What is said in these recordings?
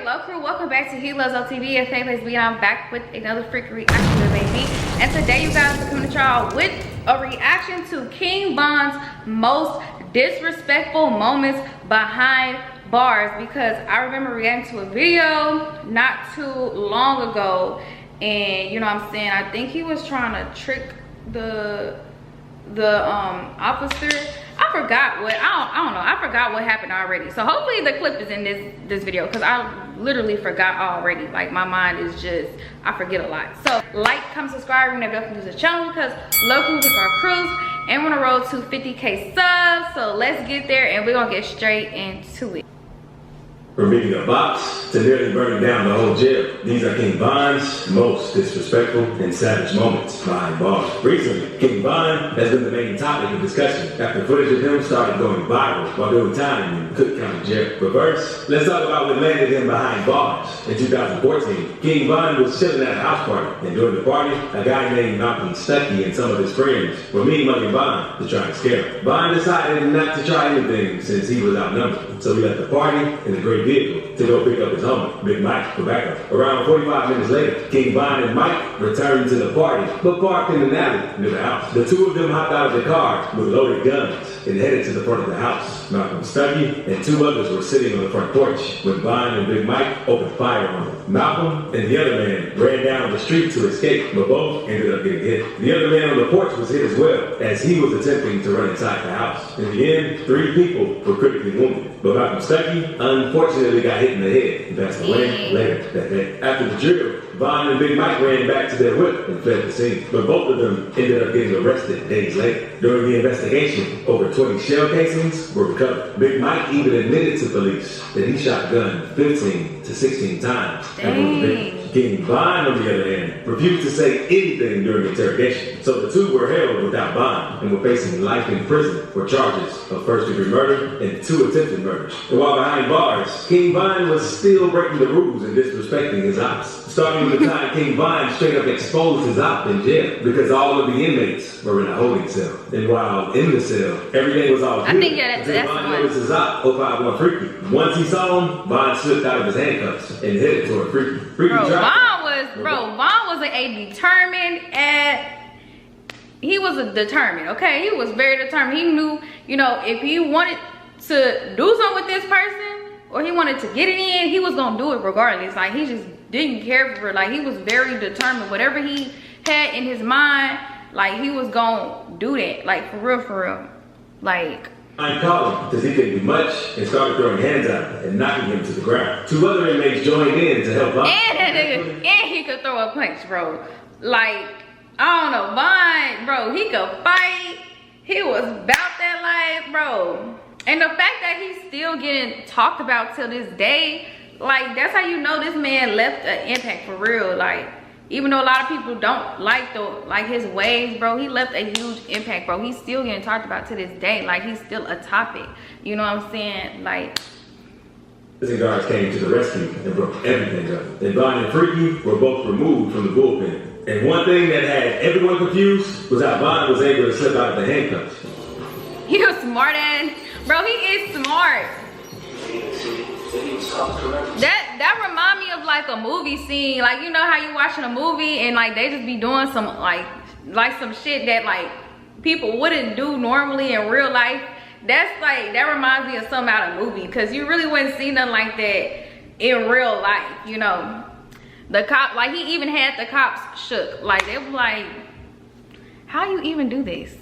hello crew, welcome back to He Loves OTV and Faith Be. I'm back with another freaking reaction to baby. And today you guys are coming to y'all with a reaction to King Von's most disrespectful moments behind bars, because I remember reacting to a video not too long ago, and you know what I'm saying, I think he was trying to trick the officer. I forgot what I don't know. I forgot what happened already. So hopefully the clip is in this video, because I literally forgot already. Like, my mind is just, I forget a lot. So like, comment, subscribe, ring that bell to the channel, because local is our cruise and we're on the road to 50K subs. So let's get there and we're gonna get straight into it. From beating a box to nearly burning down the whole jail, these are King Von's most disrespectful and savage moments behind bars. Recently, King Von has been the main topic of discussion after footage of him started going viral while doing time in Cook County Jail. But first, let's talk about what landed him behind bars. In 2014, King Von was chilling at a house party, and during the party, a guy named Malcolm Stuckey and some of his friends were mean-mugging Von to try and scare him. Von decided not to try anything since he was outnumbered, so he left the party in a great vehicle to go pick up his homie, Big Mike, for backup. Around 45 minutes later, King Von and Mike returned to the party, but parked in an alley near the house. The two of them hopped out of the car with loaded guns and headed to the front of the house. Malcolm Stuckey and two others were sitting on the front porch when Von and Big Mike opened fire on them. Malcolm and the other man ran down the street to escape, but both ended up getting hit. The other man on the porch was hit as well, as he was attempting to run inside the house. In the end, 3 people were critically wounded, but Malcolm Stuckey unfortunately got hit in the head and passed away later that day. After the drill, Von and Big Mike ran back to their whip and fled the scene, but both of them ended up getting arrested days later. During the investigation, over 20 shell casings were recovered. Big Mike even admitted to police that he shot the gun 15 to 16 times and was victim. King Von, on the other hand, refused to say anything during interrogation, so the two were held without bond and were facing life in prison for charges of first-degree murder and 2 attempted murders. And while behind bars, King Von was still breaking the rules and disrespecting his ops. Starting with the time King Von straight up exposed his op in jail, because all of the inmates were in a holding cell. And while in the cell, everything was all good. I think that's Von noticed his op, 051 Freaky. Once he saw him, Von slipped out of his handcuffs and headed toward Freaky. Von was a determined, he was a determined, okay? He was very determined. He knew, you know, if he wanted to do something with this person or he wanted to get it in, he was gonna do it regardless. Like, he just didn't care for it. Like, he was very determined. Whatever he had in his mind, like, he was gonna do that. Like, for real. Like, I caught him because he couldn't do much and started throwing hands at him and knocking him to the ground. 2 other inmates joined in to help out. And he could throw a punch, bro. Like, I don't know, Von, bro, he could fight. He was about that life, bro. And the fact that he's still getting talked about till this day, like, that's how you know this man left an impact for real. Like, even though a lot of people don't like his ways, bro, he left a huge impact, bro. He's still getting talked about to this day. Like, he's still a topic. You know what I'm saying? Like, prison guards came to the rescue and broke everything up. And Von and Freaky were both removed from the bullpen. And one thing that had everyone confused was how Von was able to slip out of the handcuffs. He was smart, and bro, he is smart. That remind me of like a movie scene. Like, you know how you watching a movie and like they just be doing some like some shit that like people wouldn't do normally in real life. That's like, that reminds me of something out of a movie, because you really wouldn't see nothing like that in real life, you know. The cop, like, he even had the cops shook. Like, they were like, how you even do this?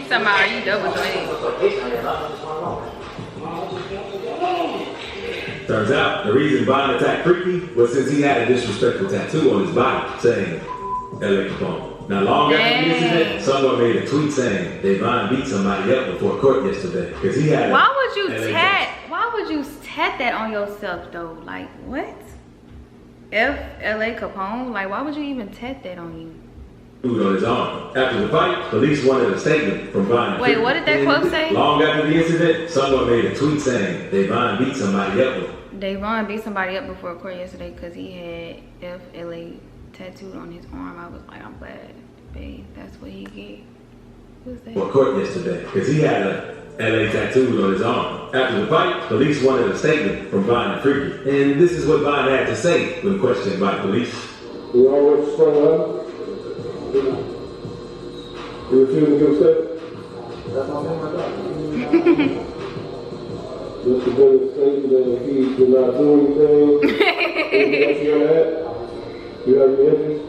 Somehow, are you double jointed? Turns out, the reason Von attacked Freaky was since he had a disrespectful tattoo on his body saying LA Capone. Now, long after the incident, someone made a tweet saying that Von beat somebody up before court yesterday because he had. Why would you tat that on yourself though? Like, what? LA Capone? Like, why would you even tat that on you? On his arm. After the fight, police wanted a statement from Von. Wait, what did that quote say? Long after the incident, someone made a tweet saying that Von beat somebody up Davon beat somebody up before court yesterday because he had FLA tattooed on his arm. I was like, I'm glad, babe, that's what he get. Who's that? For court yesterday because he had a LA tattooed on his arm. After the fight, police wanted a statement from Vine and Freaky. And this is what Vine had to say when questioned by police. You always stand up? You refuse to give a statement? That's my name right there. Mr. Bennett stated that he did not do anything. Anything else you want to add? You have any interest?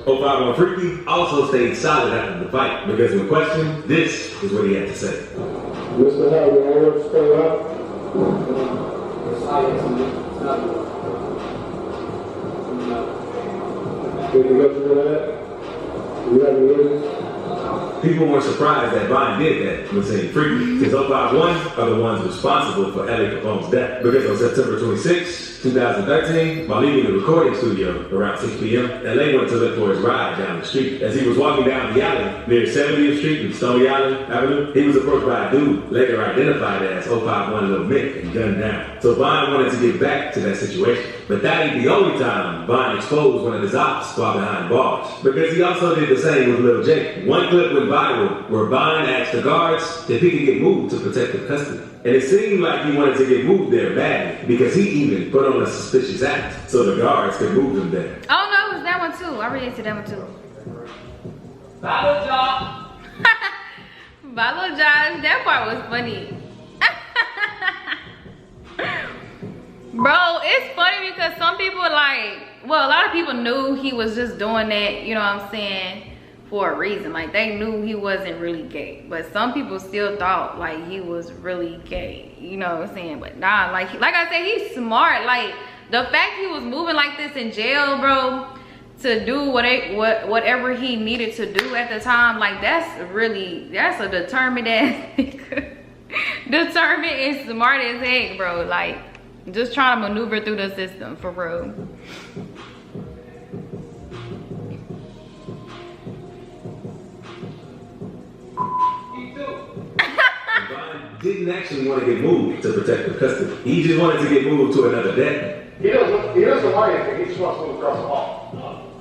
051 Freaky also stayed solid after the fight because when questioned, this is what he had to say. Mr. Howard, you always stand up? Anything else you want to add? You have any interest? People weren't surprised that Vine did that when saying Freaky, since 051 are the ones responsible for L.A. Capone's death. Because on September 26, 2013, while leaving the recording studio around 6 p.m., L.A. went to look for his ride down the street. As he was walking down the alley near 70th Street and Stony Island Avenue, he was approached by a dude later identified as 051 Lil Mick and gunned down. So Vine wanted to get back to that situation. But that ain't the only time Vine exposed one of his ops while behind bars. Because he also did the same with Lil J. One clip went viral where Vine asked the guards if he could get moved to protective custody. And it seemed like he wanted to get moved there badly because he even put on a suspicious act so the guards could move him there. Oh no, it was that one too. I related to that one too. Follow Josh. Follow Josh, that part was funny. Bro, it's funny because some people like, well, a lot of people knew he was just doing that, you know what I'm saying, for a reason. Like, they knew he wasn't really gay. But some people still thought, like, he was really gay, you know what I'm saying? But nah, like I said, he's smart. Like, the fact he was moving like this in jail, bro, to do whatever he needed to do at the time, like, that's a determined ass nigga. Determined and smart as heck, bro. Like, just trying to maneuver through the system, for real. Vine didn't actually want to get moved to protective custody. He just wanted to get moved to another deck. He doesn't want anything. He just wants to move across the hall.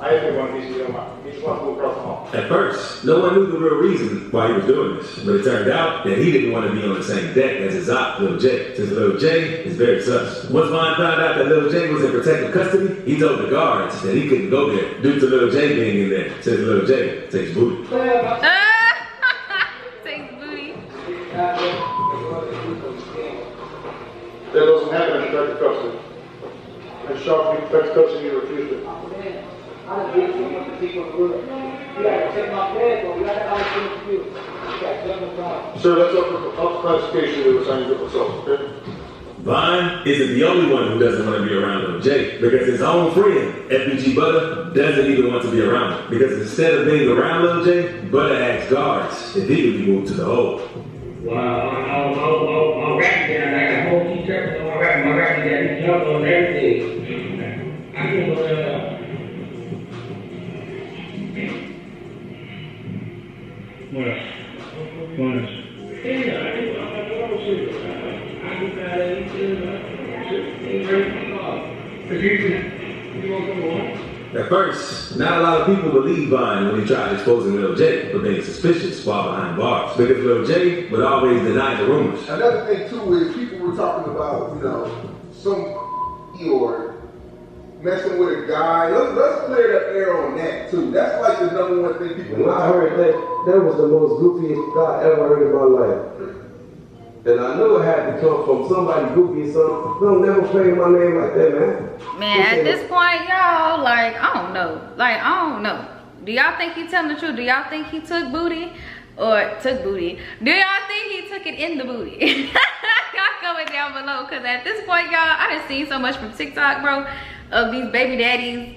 I didn't want to be your mind. He just wants to move across the hall. At first, no one knew the real reason why he was doing this, but it turned out that he didn't want to be on the same deck as his op, Lil J, since Lil J is very sus. Once Vine found out that Lil J was in protective custody, he told the guards that he couldn't go there due to Lil J being in there, since Lil J takes booty. Takes booty. That doesn't happen in protective custody. And Sharp in protective custody, you refused it. I done did so much to people in the world. You gotta take my bed, but you gotta have to do. You gotta tell them God. Sir, that's up to classification of the scientific assault, okay? Vine isn't the only one who doesn't want to be around Lil J, because his own friend, FBG Butter, doesn't even want to be around him. Because instead of being around Lil J, Butter asked guards if he could be moved to the hole. My rap down, I got a whole t-shirt on my rap down, he jumped on everything. I can go What else? Yeah, I do. I'm not going to shoot. I do that anything. You want to come on? At first, not a lot of people believed Vine when he tried exposing Lil J for being suspicious while behind bars, because Lil J would always deny the rumors. Another thing too is people were talking about, some or messing with a guy. Let's clear the air on that too. That's like the number one thing people. When I heard that was the most goofiest guy I ever heard in my life. And I knew it had to come from somebody goofy or something. Don't never play my name like that, man. Man, at this point, y'all, like, I don't know. Like, I don't know. Do y'all think he telling the truth? Do y'all think he took booty? Or took booty? Do y'all think he took it in the booty? Y'all comment down below, because at this point, y'all, I done seen so much from TikTok, bro, of these baby daddies.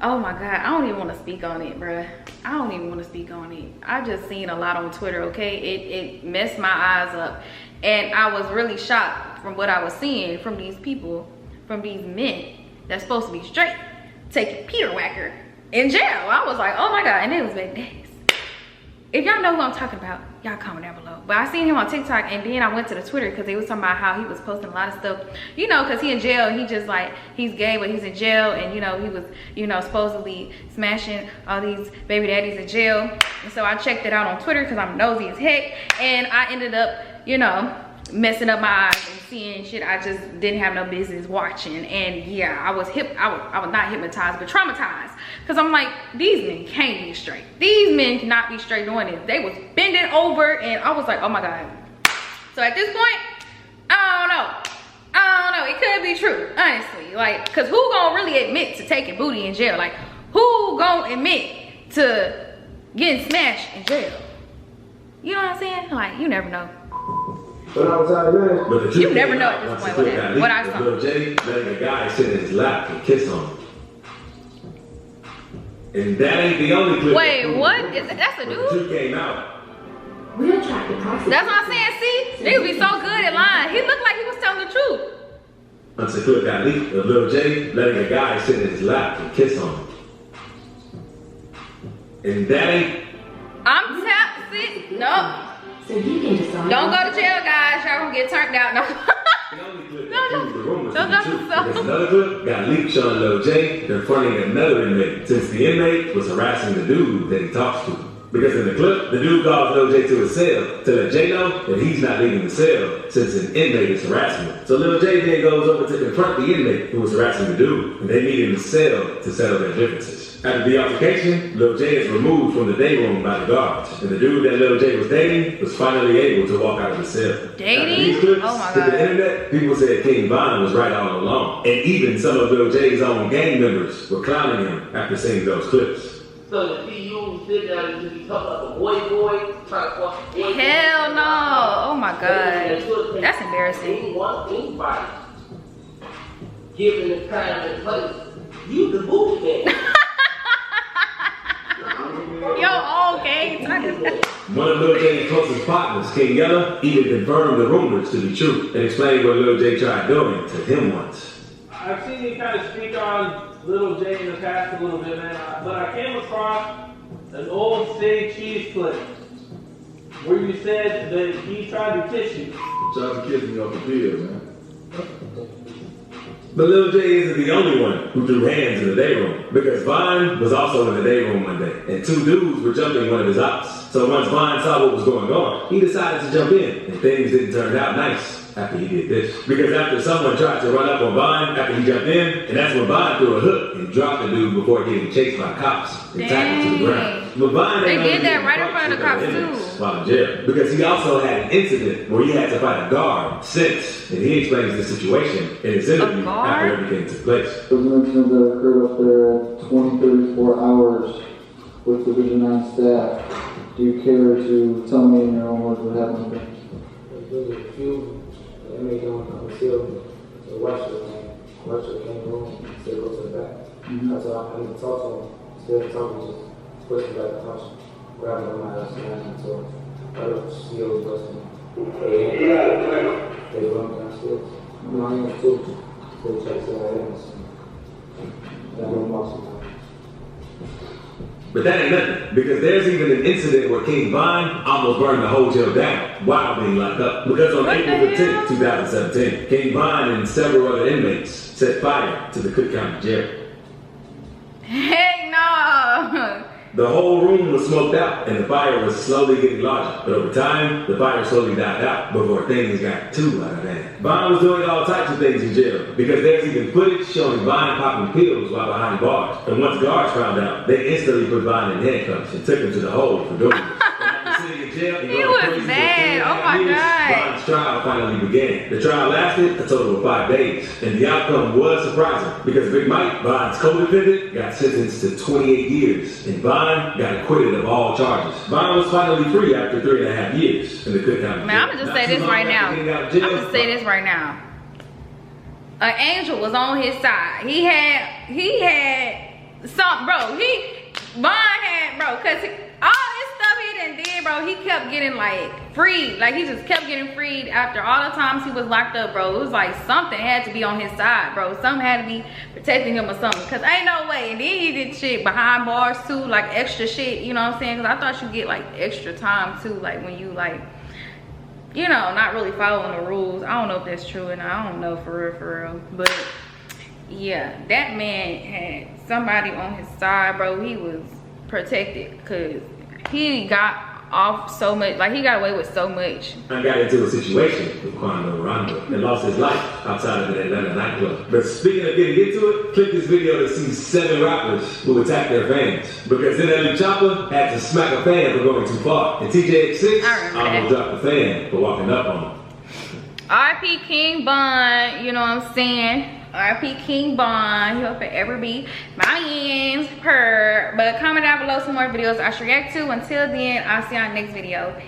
Oh my God, I don't even want to speak on it, bruh. I don't even want to speak on it. I just seen a lot on Twitter, okay? It messed my eyes up. And I was really shocked from what I was seeing from these people, from these men that's supposed to be straight, taking Peter Wacker in jail. I was like, oh my God, and it was baby daddies. If y'all know who I'm talking about, y'all comment down below. But I seen him on TikTok, and then I went to the Twitter because they was talking about how he was posting a lot of stuff. You know, because he in jail. He just like, he's gay, but he's in jail. And, you know, he was, you know, supposedly smashing all these baby daddies in jail. And so I checked it out on Twitter because I'm nosy as heck. And I ended up, you know, messing up my eyes and seeing shit I just didn't have no business watching. And yeah, I was not hypnotized, but traumatized, because I'm like, these men can't be straight. These men cannot be straight doing this. They was bending over, and I was like, oh my God. So at this point, I don't know, it could be true, honestly. Like, because who gonna really admit to taking booty in jail? Like, who gonna admit to getting smashed in jail? You know what I'm saying? Like, you never know. But I was out there. But the truth You never came know out at this once point the clip got what I leaked, saw. Lil J letting a guy sit in his lap and kiss on him. And that ain't the only clip. Wait, what? That's a When the dude? truth came out. We'll track the process. That's what I'm saying, see? Niggas be so good at lying. He looked like he was telling the truth. Once the clip got leaked of Lil J letting a guy sit in his lap and kiss on him. And that ain't. I'm tapped, see? No. So you can decide. Don't go to jail, guys. Y'all gonna get turned out. No. The only clip No, that no. proves the rumors No, to be no, true. no. Because another clip got leaked showing Lil J confronting another inmate, since the inmate was harassing the dude that he talks to. Because in the clip, the dude calls Lil J to his cell to let J know that he's not leaving the cell since an inmate is harassing him. So Lil J then goes over to confront the inmate who was harassing the dude, and they meet in the cell to settle their differences. After the altercation, Lil J is removed from the day room by the guards, and the dude that Lil J was dating was finally able to walk out of the cell. Dating? After these clips Oh my hit God. the internet, people said King Von was right all along, and even some of Lil J's own gang members were clowning him after seeing those clips. So if he used sit down and just be talking like a boy, try to fuck boy. Hell no. Oh my God. That's embarrassing. Anybody given the time and place, you the booty man. Yo, okay. One of Lil J's closest partners, King Yella, even confirmed the rumors to be true and explained what Lil J tried doing to him once. I've seen you kind of speak on Lil J in the past a little bit, man, but I came across an old Say Cheese clip where you said that he tried to kiss you. Tried to kiss me off the pill, man. But Lil J isn't the only one who threw hands in the day room, because Von was also in the day room one day, and two dudes were jumping one of his ops. So once Von saw what was going on, he decided to jump in, and things didn't turn out nice after he did this. Because after someone tried to run up on Von after he jumped in, and that's when Von threw a hook and dropped the dude before getting chased by cops and tackled to the ground. But Von They ain't did only that in right in fights front of the with other cops, inmates too. while in jail, because he also had an incident where he had to fight a guard since, and he explains the situation in his interview guard? after everything took place. Those incidents that occurred up there 20, 34 hours with Division 9 staff. Do you care to tell me in your own words what happened there? There's a few inmates on the cell to watch it, man. Watch it, came home, said go to the back. That's why I need to talk to him. Instead of talking, just push him back and punch him. Grab him on my ass and so I don't see those busting. They run downstairs. No, I ain't too. So they check the items. And I don't watch it. But that ain't nothing, because there's even an incident where King Von almost burned the whole jail down while being locked up. Because on What the April 15, hell? 2017, King Von and several other inmates set fire to the Cook County Jail. Heck no. The whole room was smoked out, and the fire was slowly getting larger. But over time, the fire slowly died out before things got too out of hand. Von was doing all types of things in jail, because there's even footage showing Von popping pills while behind bars. And once guards found out, they instantly put Von in handcuffs and took him to the hole for doing this. And after sitting in jail and He going was crazy for bad. 10 Oh my years, God. Von's trial finally began. The trial lasted a total of 5 days, and the outcome was surprising, because Big Mike, Von's co-defendant, got sentenced to 28 years, and Von got acquitted of all charges. Von was finally free after 3.5 years in the Cook County. Man, I'm gonna just say this right now. I'm gonna say this right now. An angel was on his side. He had some, bro. Von had, bro, cause all this stuff he done did, bro, he kept getting like freed. Like he just kept getting freed after all the times he was locked up, bro. It was like something had to be on his side, bro. Something had to be protecting him or something. Cause ain't no way. And then he did shit behind bars too, like extra shit, you know what I'm saying? Cause I thought you get like extra time too, like when you like, you know, not really following the rules. I don't know if that's true, and I don't know for real. But yeah, that man had somebody on his side, bro. He was protected because he got off so much, like he got away with so much. I got into a situation with Quando Rondo and lost his life outside of the Atlanta nightclub. But speaking of getting into it, click this video to see 7 rappers who attack their fans. Because NLE Chopper had to smack a fan for going too far. And TJX6 almost dropped the fan for walking up on him. R.I.P. King Von, you know what I'm saying? R.I.P. King Von, he'll forever be my ends per. But comment down below some more videos I should react to. Until then, I'll see you on the next video.